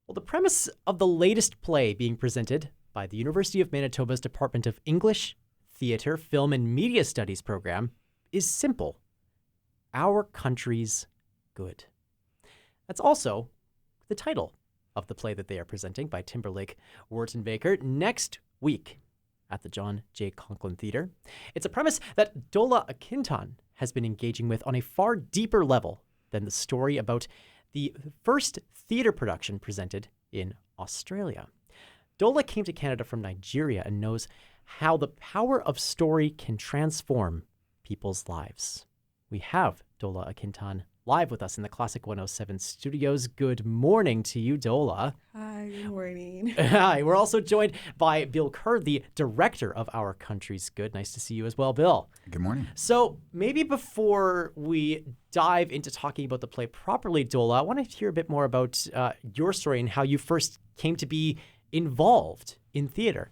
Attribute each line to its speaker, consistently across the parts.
Speaker 1: Well, the premise of the latest play being presented by the University of Manitoba's Department of English, Theatre, Film, and Media Studies program is simple. Our country's good. That's also the title of the play that they are presenting by Timberlake Wertenbaker next week at the John J. Conklin Theatre. It's a premise that Dola Atkintan has been engaging with on a far deeper level than the story about the first theatre production presented in Australia. Dola came to Canada from Nigeria and knows how the power of story can transform people's lives. We have Dola Atkintan live with us in the Classic 107 studios. Good morning to you, Dola.
Speaker 2: Hi, good morning.
Speaker 1: Hi. We're also joined by Bill Kerr, the director of Our Country's Good. Nice to see you as well, Bill.
Speaker 3: Good morning.
Speaker 1: So maybe before we dive into talking about the play properly, Dola, I want to hear a bit more about your story and how you first came to be involved in theater.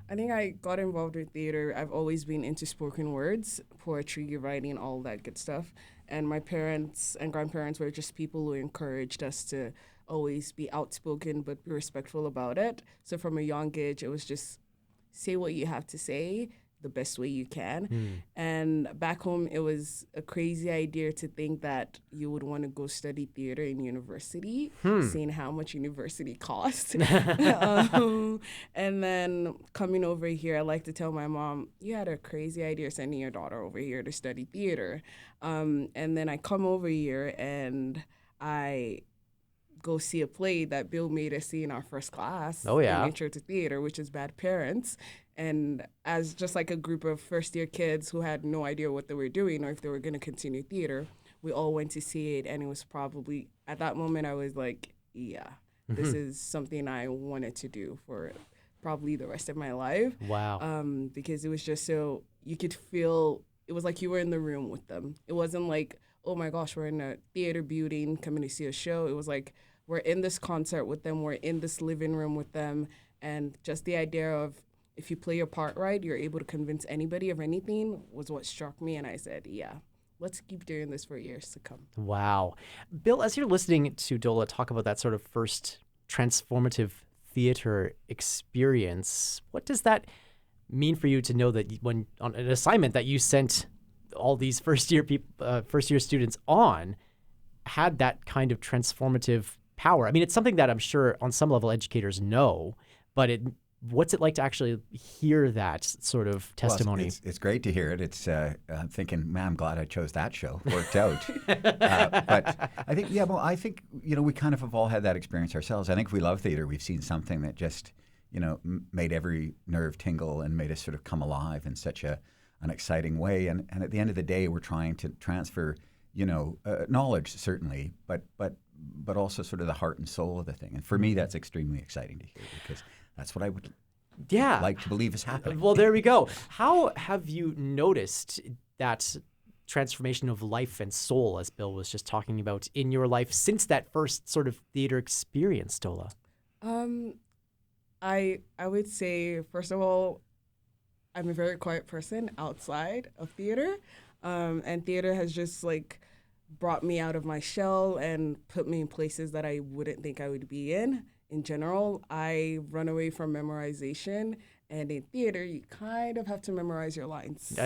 Speaker 2: I think I got involved with theater. I've always been into spoken words, poetry, writing, all that good stuff. And my parents and grandparents were just people who encouraged us to always be outspoken but be respectful about it. So from a young age, it was just say what you have to say the best way you can. And back home, it was a crazy idea to think that you would want to go study theater in university, seeing how much university costs. And then coming over here, I like to tell my mom, you had a crazy idea sending your daughter over here to study theater. And then I come over here and I go see a play that Bill made us see in our first class.
Speaker 1: Oh, yeah.
Speaker 2: In Intro to Theater, which is Bad Parents. And as just like a group of first-year kids who had no idea what they were doing or if they were going to continue theater, we all went to see it. And it was probably, at that moment, I was like, yeah, this is something I wanted to do for probably the rest of my life.
Speaker 1: Wow.
Speaker 2: Because it was just so, you could feel, it was like you were in the room with them. It wasn't like, oh my gosh, we're in a theater building coming to see a show. It was like, we're in this concert with them, we're in this living room with them. And just the idea of, if you play your part right, you're able to convince anybody of anything was what struck me. And I said, yeah, let's keep doing this for years to come.
Speaker 1: Wow. Bill, as you're listening to Dola talk about that sort of first transformative theater experience, what does that mean for you to know that when on an assignment that you sent all these first year students on had that kind of transformative power? I mean, it's something that I'm sure on some level educators know, but what's it like to actually hear that sort of testimony?
Speaker 3: Well, it's great to hear it. It's I'm thinking, man, I'm glad I chose that show. Worked out. But I think, we kind of have all had that experience ourselves. I think if we love theater, we've seen something that just, made every nerve tingle and made us sort of come alive in such an exciting way. And at the end of the day, we're trying to transfer, knowledge certainly, but also sort of the heart and soul of the thing. And for me, that's extremely exciting to hear because that's what I would like to believe is happening.
Speaker 1: Well, there we go. How have you noticed that transformation of life and soul, as Bill was just talking about, in your life since that first sort of theater experience, Dola?
Speaker 2: I would say, first of all, I'm a very quiet person outside of theater. And theater has just brought me out of my shell and put me in places that I wouldn't think I would be in. In general, I run away from memorization, and in theater, you kind of have to memorize your lines.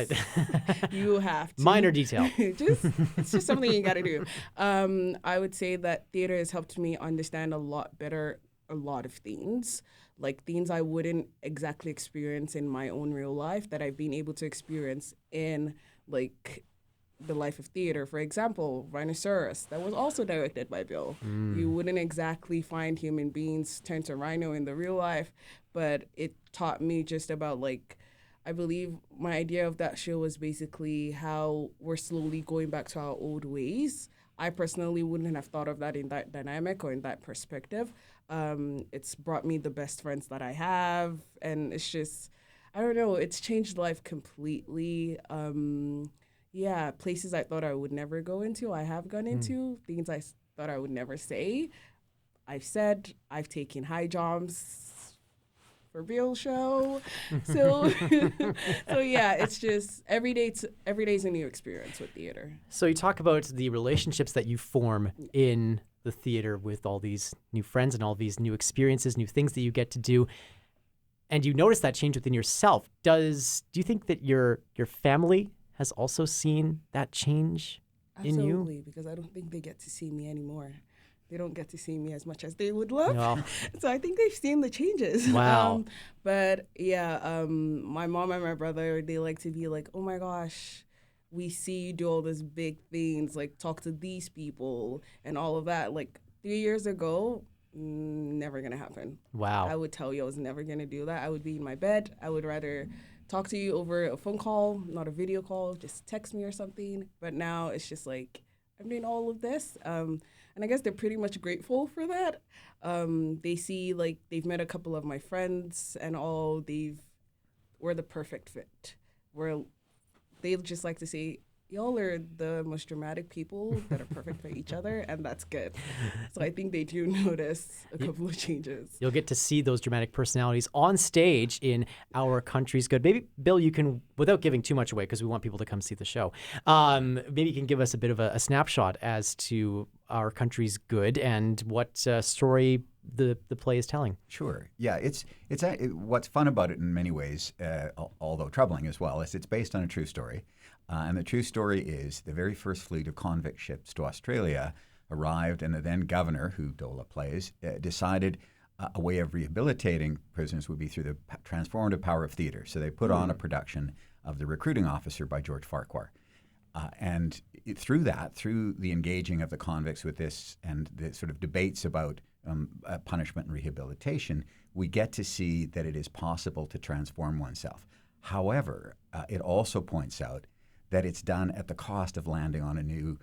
Speaker 2: You have to.
Speaker 1: Minor detail.
Speaker 2: It's just something you got to do. I would say that theater has helped me understand a lot better a lot of things, like things I wouldn't exactly experience in my own real life that I've been able to experience in the life of theater. For example, Rhinoceros, that was also directed by Bill. You wouldn't exactly find human beings turn to rhino in the real life, but it taught me just about I believe my idea of that show was basically how we're slowly going back to our old ways. I personally wouldn't have thought of that in that dynamic or in that perspective. It's brought me the best friends that I have, and it's just, I don't know, it's changed life completely. Places I thought I would never go into, I have gone into. Things I thought I would never say, I've said. I've taken high jumps for Bill show. So yeah, it's just every day's a new experience with theater.
Speaker 1: So you talk about the relationships that you form in the theater with all these new friends and all these new experiences, new things that you get to do, and you notice that change within yourself. Do you think that your family has also seen that change in you?
Speaker 2: Absolutely, because I don't think they get to see me anymore. They don't get to see me as much as they would love.
Speaker 1: Well,
Speaker 2: So I think they've seen the changes.
Speaker 1: Wow.
Speaker 2: But yeah, my mom and my brother, they like to be like, oh my gosh, we see you do all these big things, like talk to these people and all of that. Like 3 years ago, never gonna happen.
Speaker 1: wow.
Speaker 2: I would tell you I was never gonna do that. I would be in my bed. I would rather talk to you over a phone call, not a video call, just text me or something. But now it's just like, I'm doing all of this. And I guess they're pretty much grateful for that. They see, like, they've met a couple of my friends and all, we're the perfect fit. They just like to say, y'all are the most dramatic people that are perfect for each other, and that's good. So I think they do notice a couple of changes.
Speaker 1: You'll get to see those dramatic personalities on stage in Our Country's Good. Maybe, Bill, you can, without giving too much away, because we want people to come see the show, maybe you can give us a bit of a snapshot as to Our Country's Good and what story the play is telling.
Speaker 3: Sure. Yeah, what's fun about it in many ways, although troubling as well, is it's based on a true story. And the true story is the very first fleet of convict ships to Australia arrived, and the then governor, who Dola plays, decided a way of rehabilitating prisoners would be through the transformative power of theater. So they put on a production of The Recruiting Officer by George Farquhar. Through the engaging of the convicts with this and the sort of debates about punishment and rehabilitation, we get to see that it is possible to transform oneself. However, it also points out that it's done at the cost of landing on a new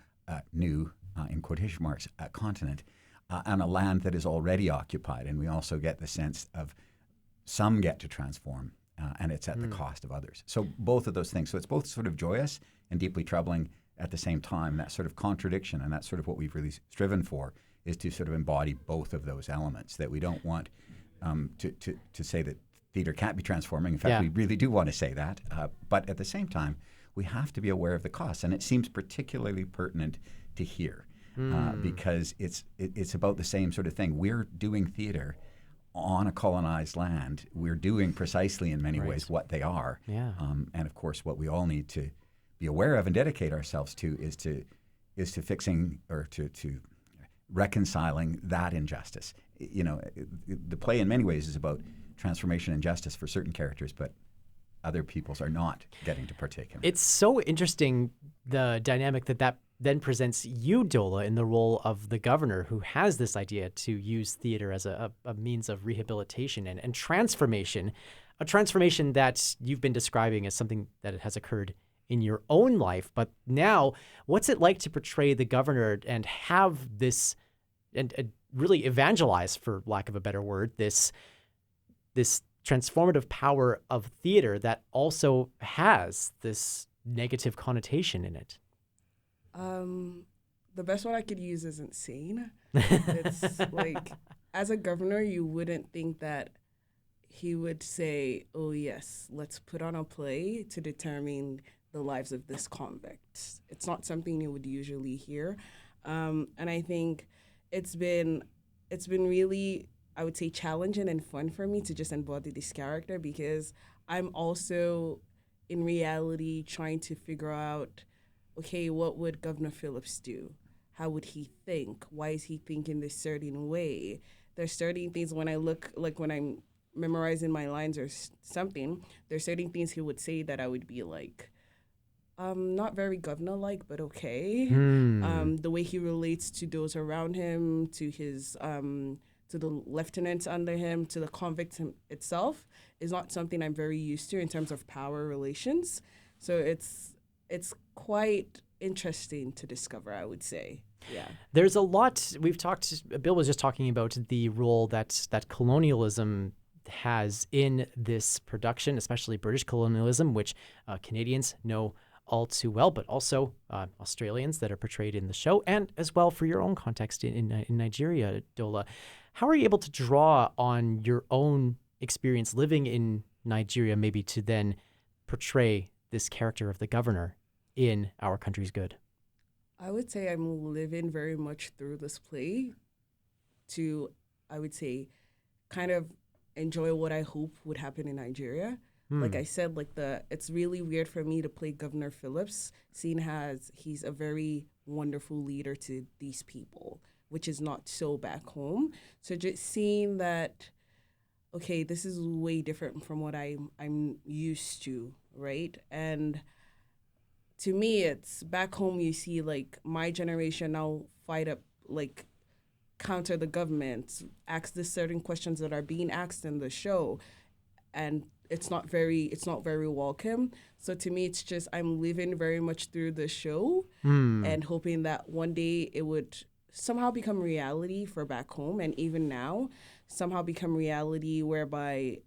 Speaker 3: in quotation marks, continent, on a land that is already occupied. And we also get the sense of some get to transform, and it's at the cost of others. So both of those things. So it's both sort of joyous and deeply troubling at the same time. That sort of contradiction, and that's sort of what we've really striven for, is to sort of embody both of those elements, that we don't want to say that theater can't be transforming. In fact, we really do want to say that. But at the same time, we have to be aware of the costs. And it seems particularly pertinent to here because it's about the same sort of thing. We're doing theater on a colonized land. We're doing precisely in many ways what they are.
Speaker 1: Yeah.
Speaker 3: And of course, what we all need to be aware of and dedicate ourselves to is to fixing or to reconciling that injustice. You know, the play in many ways is about transformation and justice for certain characters, but other peoples are not getting to partake in it.
Speaker 1: It's so interesting, the dynamic that then presents you, Dola, in the role of the governor who has this idea to use theater as a means of rehabilitation and transformation, a transformation that you've been describing as something that has occurred in your own life. But now, what's it like to portray the governor and have this, and really evangelize, for lack of a better word, this transformative power of theater that also has this negative connotation in it?
Speaker 2: The best one I could use is insane. It's like, as a governor, you wouldn't think that he would say, oh yes, let's put on a play to determine the lives of this convict. It's not something you would usually hear. And I think it's been really, I would say, challenging and fun for me to just embody this character, because I'm also in reality trying to figure out, okay, what would Governor Phillips do? How would he think? Why is he thinking this certain way? There's certain things when I look, like when I'm memorizing my lines or something, there's certain things he would say that I would be like, not very governor-like, but okay. The way he relates to those around him, to his to the lieutenants under him, to the convict itself, is not something I'm very used to in terms of power relations. So it's quite interesting to discover, I would say. Yeah.
Speaker 1: There's a lot we've talked. Bill was just talking about the role that colonialism has in this production, especially British colonialism, which Canadians know all too well, but also Australians that are portrayed in the show, and as well for your own context in Nigeria, Dola. How are you able to draw on your own experience living in Nigeria, maybe to then portray this character of the governor in Our Country's Good?
Speaker 2: I would say I'm living very much through this play to, I would say, kind of enjoy what I hope would happen in Nigeria. Like I said, it's really weird for me to play Governor Phillips, seeing as he's a very wonderful leader to these people, which is not so back home. So just seeing that, okay, this is way different from what I'm used to, right? And to me, it's back home. You see, like my generation now fight up, like counter the government, ask the certain questions that are being asked in the show, and it's not very welcome. So to me, it's just I'm living very much through the show and hoping that one day it would somehow become reality for back home, and even now somehow become reality whereby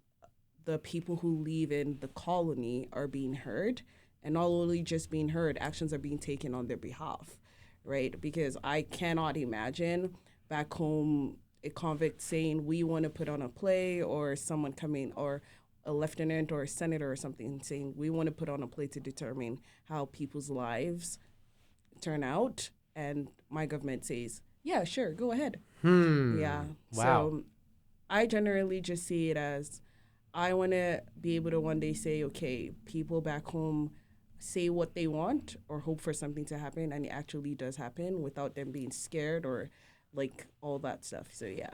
Speaker 2: the people who live in the colony are being heard, and not only just being heard, actions are being taken on their behalf, right? Because I cannot imagine back home a convict saying we want to put on a play, or someone coming, or a lieutenant or a senator or something saying we want to put on a play to determine how people's lives turn out, and my government says, yeah, sure, go ahead. Yeah.
Speaker 1: Wow.
Speaker 2: So I generally just see it as I want to be able to one day say, okay, people back home say what they want or hope for something to happen, and it actually does happen without them being scared or like all that stuff. So yeah.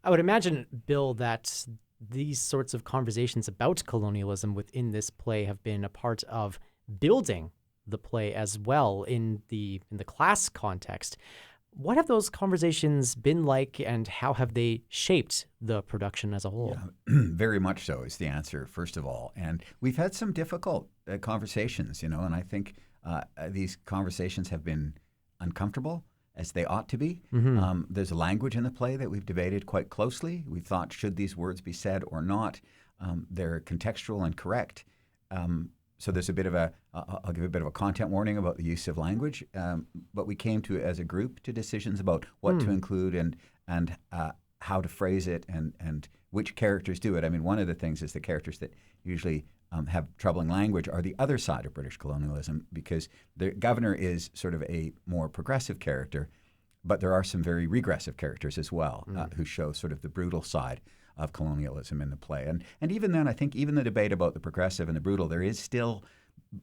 Speaker 1: I would imagine, Bill, that these sorts of conversations about colonialism within this play have been a part of building the play as well in the class context. What have those conversations been like, and how have they shaped the production as a whole?
Speaker 3: Yeah, very much so is the answer, first of all. And we've had some difficult conversations, and I think these conversations have been uncomfortable, as they ought to be. There's a language in the play that we've debated quite closely. We thought, should these words be said or not? They're contextual and correct. So there's a bit of I'll give a bit of a content warning about the use of language. But we came to, as a group, to decisions about what to include and how to phrase it and which characters do it. I mean, one of the things is the characters that usually have troubling language are the other side of British colonialism, because the governor is sort of a more progressive character, but there are some very regressive characters as well who show sort of the brutal side of colonialism in the play. And even then, I think even the debate about the progressive and the brutal, there is still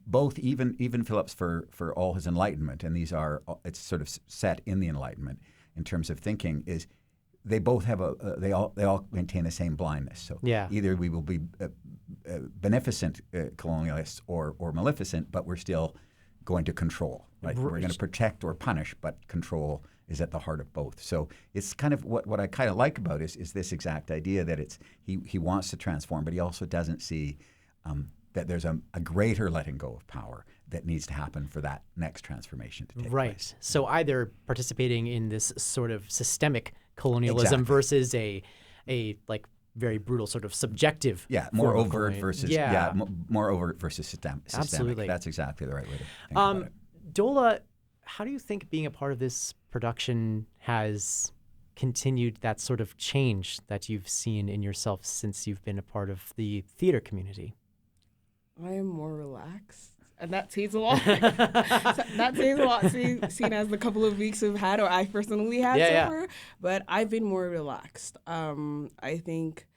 Speaker 3: both, even Phillips for all his enlightenment, and it's sort of set in the Enlightenment in terms of thinking, is they both have they all maintain the same blindness. So either we will be beneficent colonialists or maleficent, but we're still going to control. Right? We're going to protect or punish, but control is at the heart of both. So it's kind of what I kind of like about is this exact idea that it's he wants to transform, but he also doesn't see that there's a greater letting go of power that needs to happen for that next transformation to take place.
Speaker 1: So either participating in this sort of systemic colonialism versus a like very brutal sort of subjective
Speaker 3: more overt versus more overt versus systemic.
Speaker 1: Absolutely.
Speaker 3: That's exactly the right way to think about it.
Speaker 1: Dola, how do you think being a part of this production has continued that sort of change that you've seen in yourself since you've been a part of the theater community?
Speaker 2: I am more relaxed. And that says a lot. That says a lot, seen as the couple of weeks we've had, or I personally had so far. But I've been more relaxed. I think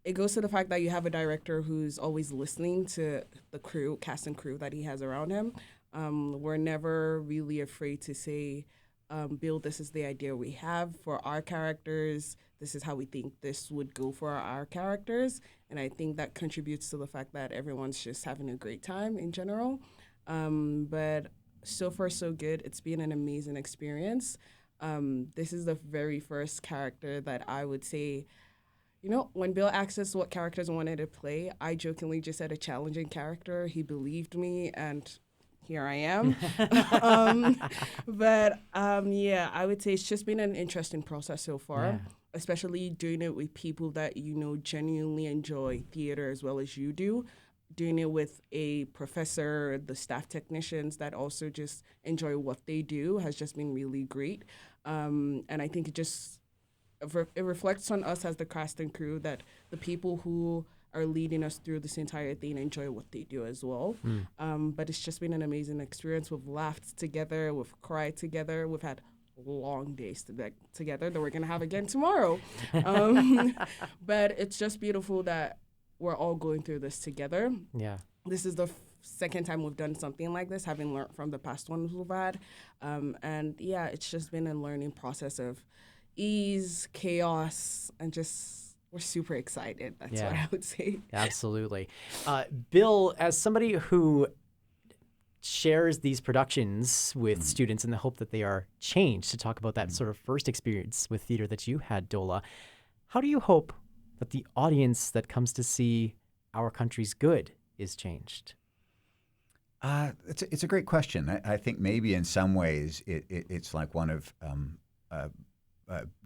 Speaker 2: it goes to the fact that you have a director who's always listening to the cast and crew that he has around him. We're never really afraid to say, Bill, this is the idea we have for our characters. This is how we think this would go for our characters. And I think that contributes to the fact that everyone's just having a great time in general. But so far, so good. It's been an amazing experience. This is the very first character that I would say, when Bill asked us what characters I wanted to play, I jokingly just said a challenging character. He believed me, and here I am. I would say it's just been an interesting process so far, especially doing it with people that genuinely enjoy theater as well as you do. Doing it with a professor, the staff technicians that also just enjoy what they do has just been really great. And I think it reflects on us as the cast and crew that the people who are leading us through this entire thing enjoy what they do as well. But it's just been an amazing experience. We've laughed together, we've cried together, we've had long days together that we're going to have again tomorrow. But it's just beautiful that we're all going through this together.
Speaker 1: Yeah.
Speaker 2: This is the second time we've done something like this, having learned from the past ones we've had. And yeah, it's just been a learning process of ease, chaos, and just we're super excited. That's what I would say.
Speaker 1: Absolutely. Bill, as somebody who shares these productions with students in the hope that they are changed, to talk about that sort of first experience with theater that you had, Dola, how do you hope that the audience that comes to see Our Country's Good is changed?
Speaker 3: It's a great question. I think maybe in some ways it's like one of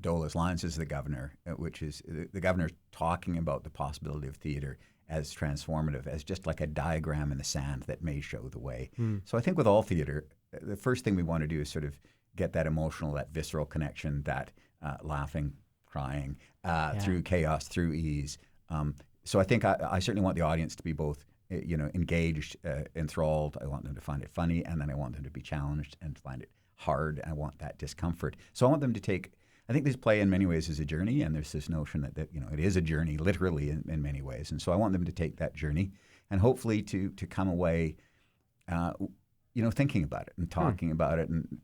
Speaker 3: Dola's lines as the governor, which is the governor talking about the possibility of theater as transformative, as just like a diagram in the sand that may show the way. So I think with all theater, the first thing we want to do is sort of get that emotional, that visceral connection, that laughing, crying, through chaos, through ease. So I think I certainly want the audience to be both engaged, enthralled. I want them to find it funny, and then I want them to be challenged and find it hard. I want that discomfort. So I want them to take, I think this play in many ways is a journey, and there's this notion that it is a journey, literally in many ways. And so I want them to take that journey and hopefully to come away, thinking about it and talking about it. And,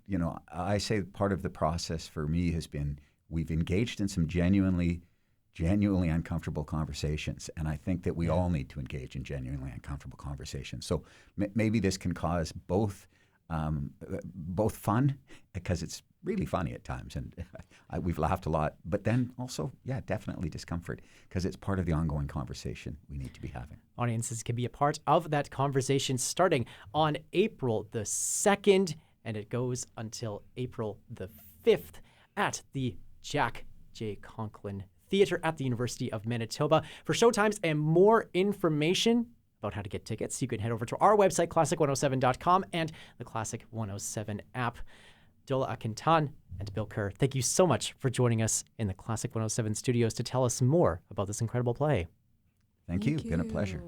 Speaker 3: I say part of the process for me has been we've engaged in some genuinely uncomfortable conversations. And I think that we all need to engage in genuinely uncomfortable conversations. So maybe this can cause both fun, because it's really funny at times, and we've laughed a lot, but then also, definitely discomfort, because it's part of the ongoing conversation we need to be having.
Speaker 1: Audiences can be a part of that conversation starting on April the 2nd, and it goes until April the 5th at the Jack J. Conklin Theatre at the University of Manitoba. For showtimes and more information about how to get tickets, you can head over to our website, classic107.com, and the Classic 107 app. Dola Atkintan and Bill Kerr, thank you so much for joining us in the Classic 107 studios to tell us more about this incredible play.
Speaker 3: Thank you. Been a pleasure.